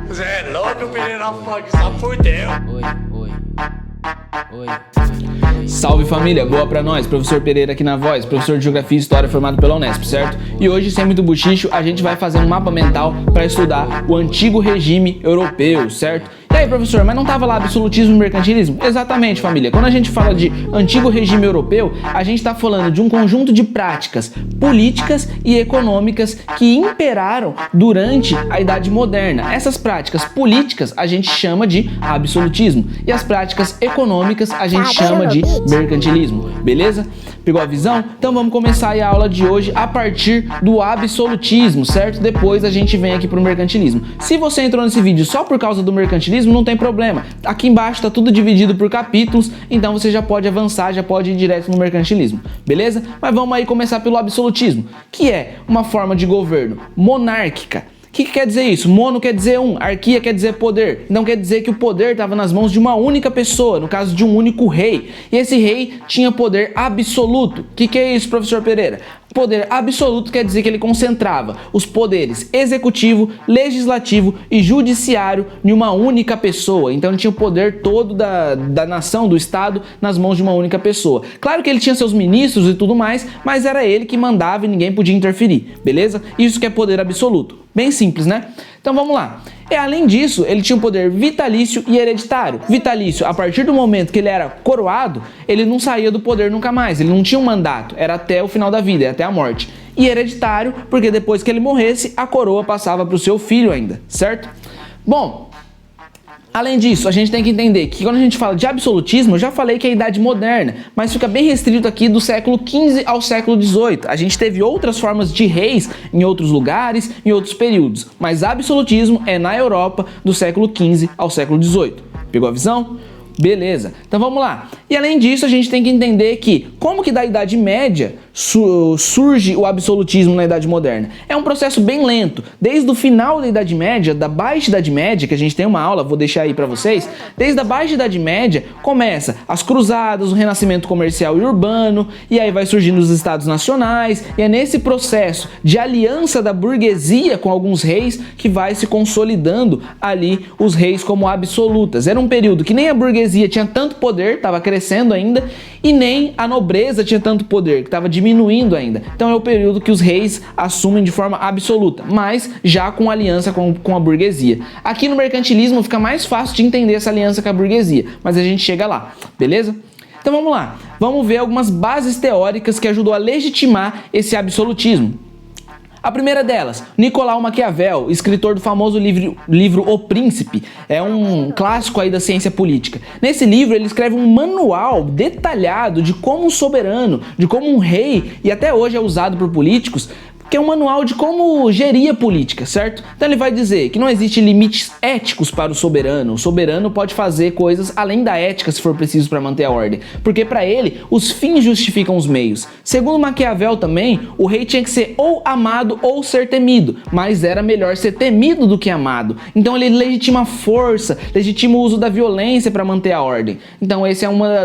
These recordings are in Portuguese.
Você é louco, Pereira Funk, só fudeu. Salve família, boa pra nós, professor Pereira aqui na voz, professor de Geografia e História formado pela Unesp, certo? E hoje, sem muito buchicho, a gente vai fazer um mapa mental para estudar o antigo regime europeu, certo? E aí, professor, mas não tava lá absolutismo e mercantilismo? Exatamente, família. Quando a gente fala de antigo regime europeu, a gente está falando de um conjunto de práticas políticas e econômicas que imperaram durante a Idade Moderna. Essas práticas políticas a gente chama de absolutismo e as práticas econômicas a gente chama de mercantilismo, beleza? Pegou a visão? Então vamos começar aí a aula de hoje a partir do absolutismo, certo? Depois a gente vem aqui pro mercantilismo. Se você entrou nesse vídeo só por causa do mercantilismo, não tem problema. Aqui embaixo tá tudo dividido por capítulos, então você já pode avançar, já pode ir direto no mercantilismo, beleza? Mas vamos aí começar pelo absolutismo, que é uma forma de governo monárquica. O que quer dizer isso? Mono quer dizer um, arquia quer dizer poder. Então quer dizer que o poder estava nas mãos de uma única pessoa, no caso de um único rei. E esse rei tinha poder absoluto. O que é isso, professor Pereira? Poder absoluto quer dizer que ele concentrava os poderes executivo, legislativo e judiciário em uma única pessoa. Então ele tinha o poder todo da nação, do estado, nas mãos de uma única pessoa. Claro que ele tinha seus ministros e tudo mais, mas era ele que mandava e ninguém podia interferir, beleza? Isso que é poder absoluto. Bem simples, né? Então vamos lá. E além disso, ele tinha um poder vitalício e hereditário. Vitalício, a partir do momento que ele era coroado, ele não saía do poder nunca mais, ele não tinha um mandato, era até o final da vida, até a morte. E hereditário, porque depois que ele morresse, a coroa passava para o seu filho ainda, certo? Bom, além disso, a gente tem que entender que quando a gente fala de absolutismo, eu já falei que é a Idade Moderna, mas fica bem restrito aqui do século XV ao século XVIII. A gente teve outras formas de reis em outros lugares, em outros períodos, mas absolutismo é na Europa do século XV ao século XVIII. Pegou a visão? Beleza, então vamos lá. E além disso, a gente tem que entender que como que da Idade Média surge o absolutismo na Idade Moderna. É um processo bem lento. Desde o final da Idade Média, da Baixa Idade Média, que a gente tem uma aula, vou deixar aí pra vocês, desde a Baixa Idade Média começa as cruzadas, o renascimento comercial e urbano, e aí vai surgindo os estados nacionais, e é nesse processo de aliança da burguesia com alguns reis que vai se consolidando ali os reis como absolutas. Era um período que nem a burguesia tinha tanto poder, estava crescendo ainda, e nem a nobreza tinha tanto poder, que estava diminuindo ainda. Então é o período que os reis assumem de forma absoluta, mas já com aliança com a burguesia. Aqui no mercantilismo fica mais fácil de entender essa aliança com a burguesia, mas a gente chega lá, beleza? Então vamos lá, vamos ver algumas bases teóricas que ajudou a legitimar esse absolutismo. A primeira delas, Nicolau Maquiavel, escritor do famoso livro O Príncipe, é um clássico aí da ciência política. Nesse livro ele escreve um manual detalhado de como um soberano, de como um rei, e até hoje é usado por políticos, que é um manual de como gerir a política, certo? Então ele vai dizer que não existe limites éticos para o soberano pode fazer coisas além da ética se for preciso para manter a ordem, porque para ele os fins justificam os meios. Segundo Maquiavel também, o rei tinha que ser ou amado ou ser temido, mas era melhor ser temido do que amado. Então ele legitima a força, legitima o uso da violência para manter a ordem. Então essa é uma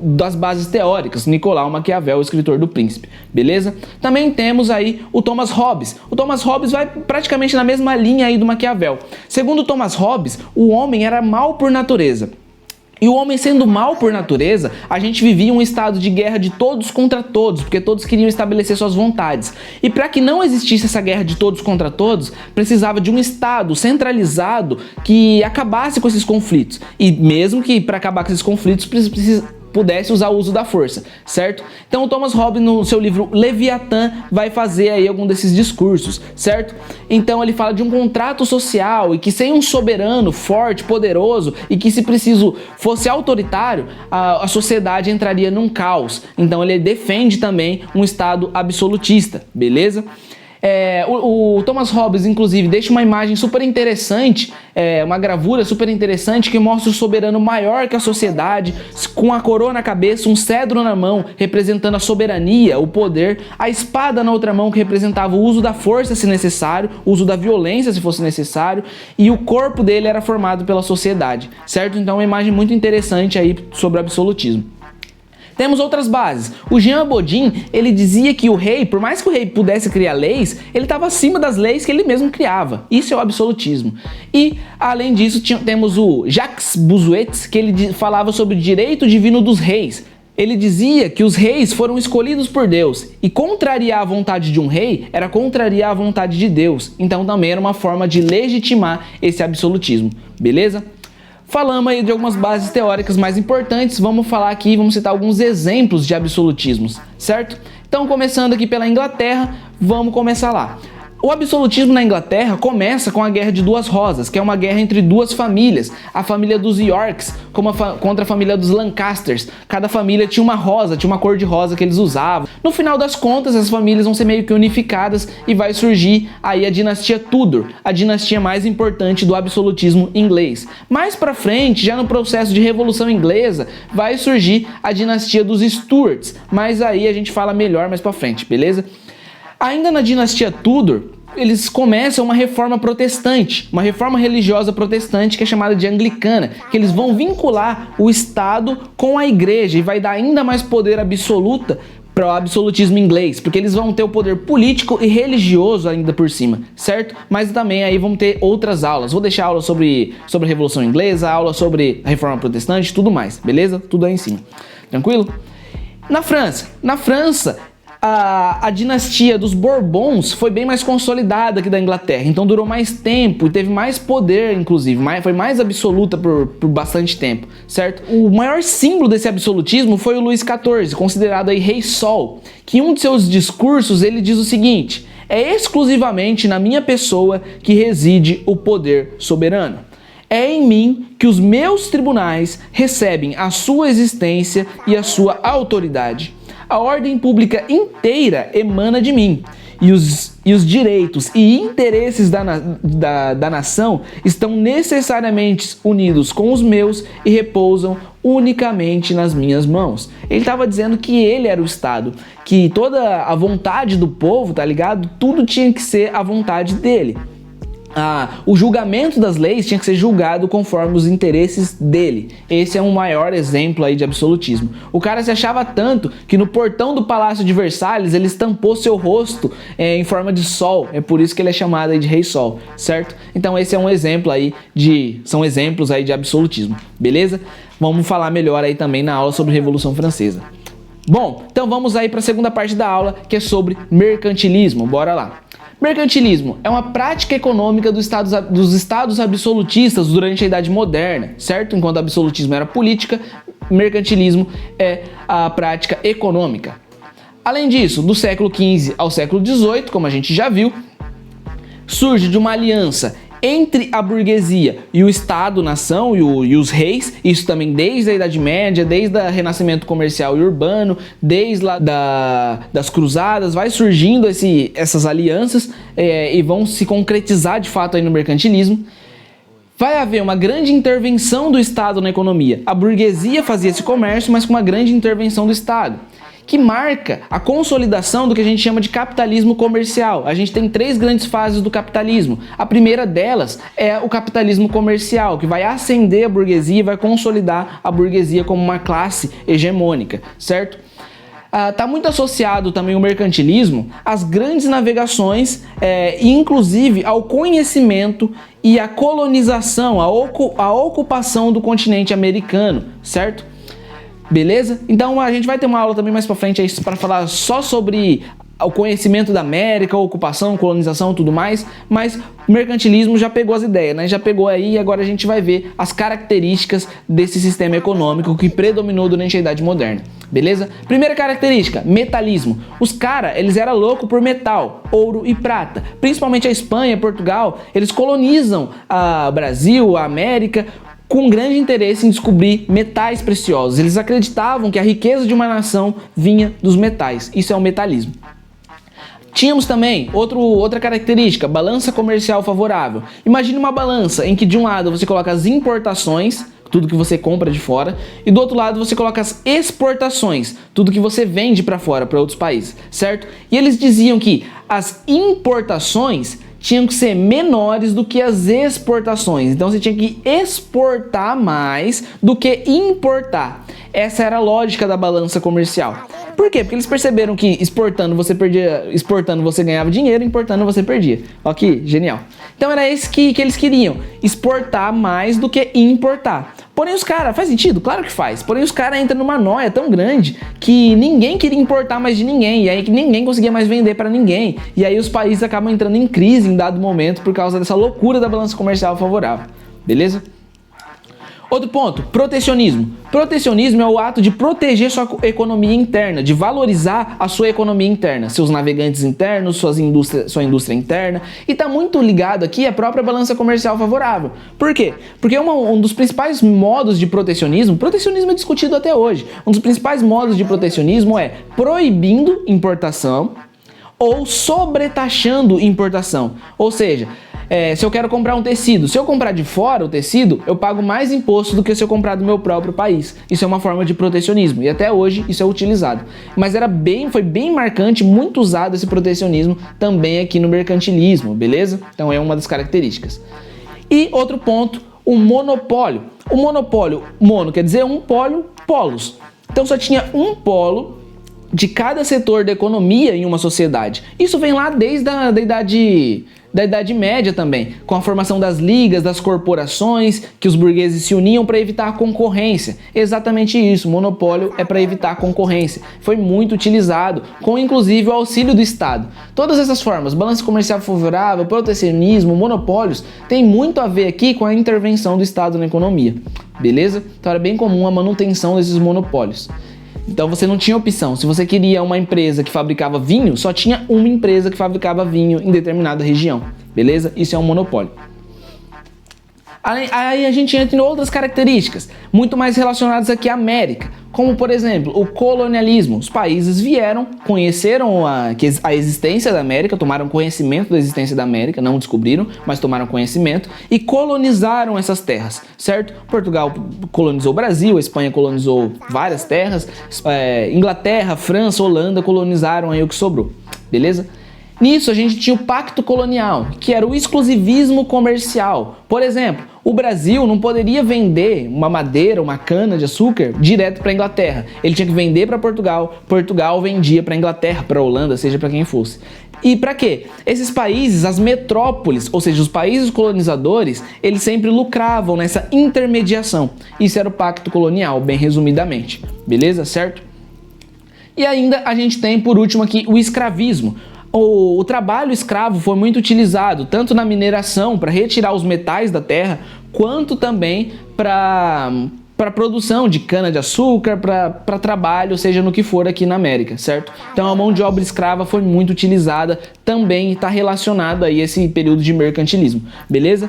das bases teóricas, Nicolau Maquiavel, o escritor do Príncipe, beleza? Também temos aí o Thomas Hobbes. O Thomas Hobbes vai praticamente na mesma linha aí do Maquiavel. Segundo Thomas Hobbes, o homem era mau por natureza. E o homem sendo mal por natureza, a gente vivia um estado de guerra de todos contra todos, porque todos queriam estabelecer suas vontades. E para que não existisse essa guerra de todos contra todos, precisava de um estado centralizado que acabasse com esses conflitos. E mesmo que para acabar com esses conflitos pudesse usar o uso da força, certo? Então o Thomas Hobbes no seu livro Leviatã vai fazer aí algum desses discursos, certo? Então ele fala de um contrato social e que sem um soberano forte, poderoso e que se preciso fosse autoritário, a sociedade entraria num caos. Então ele defende também um estado absolutista, beleza? O Thomas Hobbes, inclusive, deixa uma imagem super interessante, uma gravura super interessante que mostra o soberano maior que a sociedade, com a coroa na cabeça, um cedro na mão, representando a soberania, o poder, a espada na outra mão, que representava o uso da força, se necessário, o uso da violência, se fosse necessário, e o corpo dele era formado pela sociedade, certo? Então é uma imagem muito interessante aí sobre o absolutismo. Temos outras bases. O Jean Bodin, ele dizia que o rei, por mais que o rei pudesse criar leis, ele estava acima das leis que ele mesmo criava. Isso é o absolutismo. E, além disso, temos o Jacques Bossuet, que ele falava sobre o direito divino dos reis. Ele dizia que os reis foram escolhidos por Deus, e contrariar a vontade de um rei era contrariar a vontade de Deus. Então também era uma forma de legitimar esse absolutismo, beleza? Falamos aí de algumas bases teóricas mais importantes, vamos falar aqui, vamos citar alguns exemplos de absolutismos, certo? Então, começando aqui pela Inglaterra, vamos começar lá. O absolutismo na Inglaterra começa com a Guerra de Duas Rosas, que é uma guerra entre duas famílias, a família dos Yorks contra a família dos Lancasters. Cada família tinha uma rosa, tinha uma cor de rosa que eles usavam. No final das contas, as famílias vão ser meio que unificadas e vai surgir aí a dinastia Tudor, a dinastia mais importante do absolutismo inglês. Mais pra frente, já no processo de Revolução Inglesa, vai surgir a dinastia dos Stuarts, mas aí a gente fala melhor mais pra frente, beleza? Ainda na dinastia Tudor, eles começam uma reforma protestante, uma reforma religiosa protestante que é chamada de anglicana, que eles vão vincular o Estado com a igreja e vai dar ainda mais poder absoluto para o absolutismo inglês, porque eles vão ter o poder político e religioso ainda por cima, certo? Mas também aí vão ter outras aulas, vou deixar aula sobre a Revolução Inglesa, aula sobre a reforma protestante, tudo mais, beleza? Tudo aí em cima, tranquilo? Na França, a dinastia dos Bourbons foi bem mais consolidada que da Inglaterra, então durou mais tempo e teve mais poder, inclusive, foi mais absoluta por bastante tempo, certo? O maior símbolo desse absolutismo foi o Luís XIV, considerado aí Rei Sol, que em um de seus discursos ele diz o seguinte: é exclusivamente na minha pessoa que reside o poder soberano. É em mim que os meus tribunais recebem a sua existência e a sua autoridade. A ordem pública inteira emana de mim, e os direitos e interesses da nação estão necessariamente unidos com os meus e repousam unicamente nas minhas mãos. Ele estava dizendo que ele era o Estado, que toda a vontade do povo, tá ligado? Tudo tinha que ser a vontade dele. O julgamento das leis tinha que ser julgado conforme os interesses dele. Esse é um maior exemplo aí de absolutismo. O cara se achava tanto que no portão do Palácio de Versalhes ele estampou seu rosto em forma de sol. É por isso que ele é chamado aí de Rei Sol, certo? Então esse é um exemplo aí são exemplos aí de absolutismo, beleza? Vamos falar melhor aí também na aula sobre Revolução Francesa. Bom, então vamos aí para a segunda parte da aula, que é sobre mercantilismo. Bora lá. Mercantilismo é uma prática econômica dos estados absolutistas durante a Idade Moderna, certo? Enquanto o absolutismo era política, mercantilismo é a prática econômica. Além disso, do século XV ao século XVIII, como a gente já viu, surge de uma aliança entre a burguesia e o Estado-nação e os reis, isso também desde a Idade Média, desde o Renascimento comercial e urbano, desde lá das cruzadas, vai surgindo essas alianças e vão se concretizar de fato aí no mercantilismo. Vai haver uma grande intervenção do Estado na economia. A burguesia fazia esse comércio, mas com uma grande intervenção do Estado, que marca a consolidação do que a gente chama de capitalismo comercial. A gente tem 3 grandes fases do capitalismo. A primeira delas é o capitalismo comercial, que vai ascender a burguesia e vai consolidar a burguesia como uma classe hegemônica, certo? Está muito associado também o mercantilismo às grandes navegações e inclusive ao conhecimento e à colonização, à ocupação do continente americano, certo? Beleza? Então a gente vai ter uma aula também mais pra frente aí para falar só sobre o conhecimento da América, ocupação, colonização e tudo mais, mas o mercantilismo já pegou as ideias, né? Já pegou aí e agora a gente vai ver as características desse sistema econômico que predominou durante a Idade Moderna, beleza? Primeira característica, metalismo. Os caras, eles eram loucos por metal, ouro e prata. Principalmente a Espanha, Portugal, eles colonizam o Brasil, a América, com grande interesse em descobrir metais preciosos. Eles acreditavam que a riqueza de uma nação vinha dos metais. Isso é o metalismo. Tínhamos também outra característica, balança comercial favorável. Imagine uma balança em que de um lado você coloca as importações, tudo que você compra de fora, e do outro lado você coloca as exportações, tudo que você vende para fora, para outros países, certo? E eles diziam que as importações tinham que ser menores do que as exportações. Então você tinha que exportar mais do que importar. Essa era a lógica da balança comercial. Por quê? Porque eles perceberam que exportando você ganhava dinheiro, importando você perdia. Ó que genial. Então era isso que eles queriam, exportar mais do que importar. Porém os caras, faz sentido? Claro que faz. Porém os caras entram numa noia tão grande que ninguém queria importar mais de ninguém, e aí que ninguém conseguia mais vender para ninguém. E aí os países acabam entrando em crise em dado momento por causa dessa loucura da balança comercial favorável. Beleza? Outro ponto, protecionismo. Protecionismo é o ato de proteger sua economia interna, de valorizar a sua economia interna, seus navegantes internos, sua indústria interna, e está muito ligado aqui à própria balança comercial favorável. Por quê? Porque um dos principais modos de protecionismo é discutido até hoje, um dos principais modos de protecionismo é proibindo importação ou sobretaxando importação, ou seja, se eu quero comprar um tecido, se eu comprar de fora o tecido, eu pago mais imposto do que se eu comprar do meu próprio país. Isso é uma forma de protecionismo e até hoje isso é utilizado. Mas foi bem marcante, muito usado esse protecionismo também aqui no mercantilismo, beleza? Então é uma das características. E outro ponto, o monopólio. O monopólio, mono quer dizer um polo, polos. Então só tinha um polo de cada setor da economia em uma sociedade. Isso vem lá desde da Idade Média também, com a formação das ligas, das corporações, que os burgueses se uniam para evitar a concorrência. Exatamente isso, monopólio é para evitar a concorrência. Foi muito utilizado, com inclusive o auxílio do Estado. Todas essas formas, balança comercial favorável, protecionismo, monopólios, tem muito a ver aqui com a intervenção do Estado na economia, beleza? Então era bem comum a manutenção desses monopólios. Então você não tinha opção. Se você queria uma empresa que fabricava vinho, só tinha uma empresa que fabricava vinho em determinada região, beleza? Isso é um monopólio. Aí a gente entra em outras características, muito mais relacionadas aqui à América, como por exemplo, o colonialismo. Os países vieram, conheceram a existência da América, tomaram conhecimento da existência da América, não descobriram, mas tomaram conhecimento e colonizaram essas terras, certo? Portugal colonizou o Brasil, a Espanha colonizou várias terras, Inglaterra, França, Holanda colonizaram aí o que sobrou, beleza? Nisso a gente tinha o pacto colonial, que era o exclusivismo comercial. Por exemplo, o Brasil não poderia vender uma madeira, uma cana de açúcar direto para a Inglaterra. Ele tinha que vender para Portugal, Portugal vendia para a Inglaterra, para a Holanda, seja para quem fosse. E para quê? Esses países, as metrópoles, ou seja, os países colonizadores, eles sempre lucravam nessa intermediação. Isso era o pacto colonial, bem resumidamente. Beleza? Certo? E ainda a gente tem, por último aqui, o escravismo. O trabalho escravo foi muito utilizado tanto na mineração para retirar os metais da terra, quanto também para produção de cana-de-açúcar, para trabalho, seja no que for aqui na América, certo? Então a mão de obra escrava foi muito utilizada, também está relacionado aí a esse período de mercantilismo, beleza?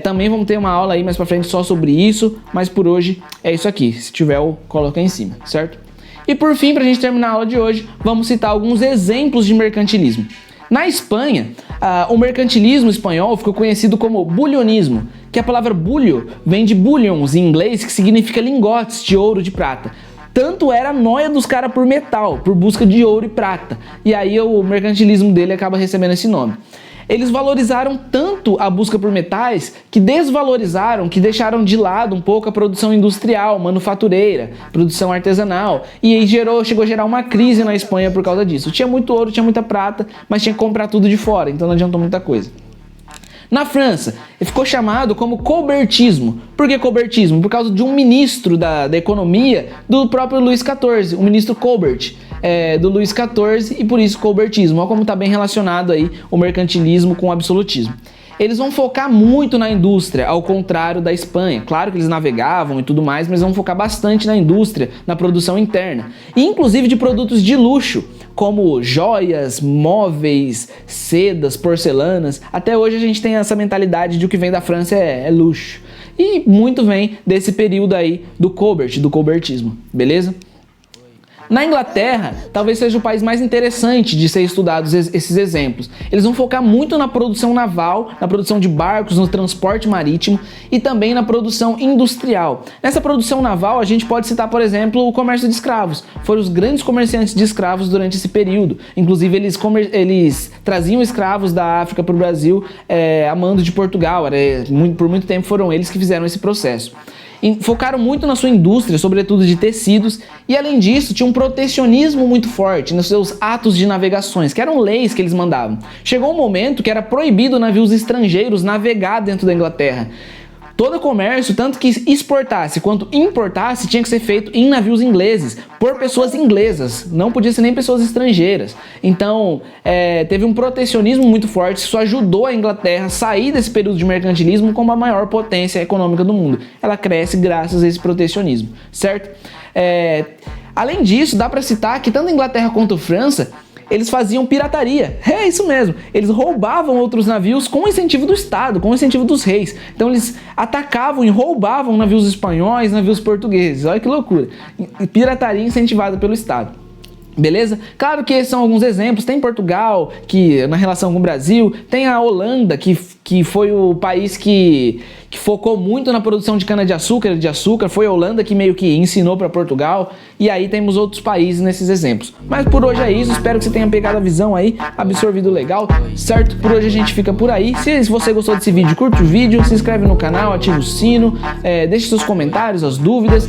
Também vamos ter uma aula aí mais para frente só sobre isso, mas por hoje é isso aqui, se tiver eu coloco aí em cima, certo? E por fim, para a gente terminar a aula de hoje, vamos citar alguns exemplos de mercantilismo. Na Espanha, o mercantilismo espanhol ficou conhecido como bulionismo, que a palavra bullion vem de bullions em inglês, que significa lingotes de ouro de prata. Tanto era a noia dos caras por metal, por busca de ouro e prata. E aí o mercantilismo dele acaba recebendo esse nome. Eles valorizaram tanto a busca por metais que desvalorizaram, que deixaram de lado um pouco a produção industrial, manufatureira, produção artesanal. E aí chegou a gerar uma crise na Espanha por causa disso. Tinha muito ouro, tinha muita prata, mas tinha que comprar tudo de fora, então não adiantou muita coisa. Na França, ficou chamado como colbertismo. Por que colbertismo? Por causa de um ministro da economia do próprio Luís XIV, o ministro Colbert, do Luís XIV, e por isso colbertismo. Olha como está bem relacionado aí o mercantilismo com o absolutismo. Eles vão focar muito na indústria, ao contrário da Espanha. Claro que eles navegavam e tudo mais, mas vão focar bastante na indústria, na produção interna. E inclusive de produtos de luxo, como joias, móveis, sedas, porcelanas. Até hoje a gente tem essa mentalidade de que o que vem da França é luxo. E muito vem desse período aí do Colbert, do colbertismo, beleza? Na Inglaterra, talvez seja o país mais interessante de ser estudados esses exemplos. Eles vão focar muito na produção naval, na produção de barcos, no transporte marítimo e também na produção industrial. Nessa produção naval, a gente pode citar, por exemplo, o comércio de escravos. Foram os grandes comerciantes de escravos durante esse período. Inclusive, eles traziam escravos da África para o Brasil a mando de Portugal. Por muito tempo foram eles que fizeram esse processo. Focaram muito na sua indústria, sobretudo de tecidos, e além disso tinha um protecionismo muito forte nos seus atos de navegações, que eram leis que eles mandavam. Chegou um momento que era proibido navios estrangeiros navegar dentro da Inglaterra. Todo comércio, tanto que exportasse quanto importasse, tinha que ser feito em navios ingleses, por pessoas inglesas, não podia ser nem pessoas estrangeiras. Então, teve um protecionismo muito forte, isso ajudou a Inglaterra a sair desse período de mercantilismo como a maior potência econômica do mundo. Ela cresce graças a esse protecionismo, certo? Além disso, dá para citar que tanto a Inglaterra quanto a França, eles faziam pirataria. É isso mesmo. Eles roubavam outros navios com o incentivo do Estado, com o incentivo dos reis. Então eles atacavam e roubavam navios espanhóis, navios portugueses. Olha que loucura. Pirataria incentivada pelo Estado. Beleza? Claro que esses são alguns exemplos. Tem Portugal, que na relação com o Brasil, tem a Holanda, que foi o país que focou muito na produção de cana-de-açúcar, foi a Holanda que meio que ensinou para Portugal, e aí temos outros países nesses exemplos. Mas por hoje é isso, espero que você tenha pegado a visão aí, absorvido legal, certo? Por hoje a gente fica por aí. Se você gostou desse vídeo, curte o vídeo, se inscreve no canal, ativa o sino, deixe seus comentários, as dúvidas.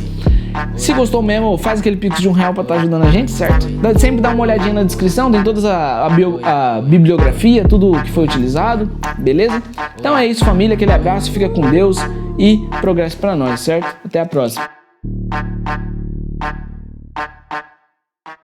Se gostou mesmo, faz aquele pix de R$1 pra estar ajudando a gente, certo? Sempre dá uma olhadinha na descrição, tem toda a bibliografia, tudo que foi utilizado, beleza? Então é isso, família, aquele abraço, fica com Deus e progresso pra nós, certo? Até a próxima.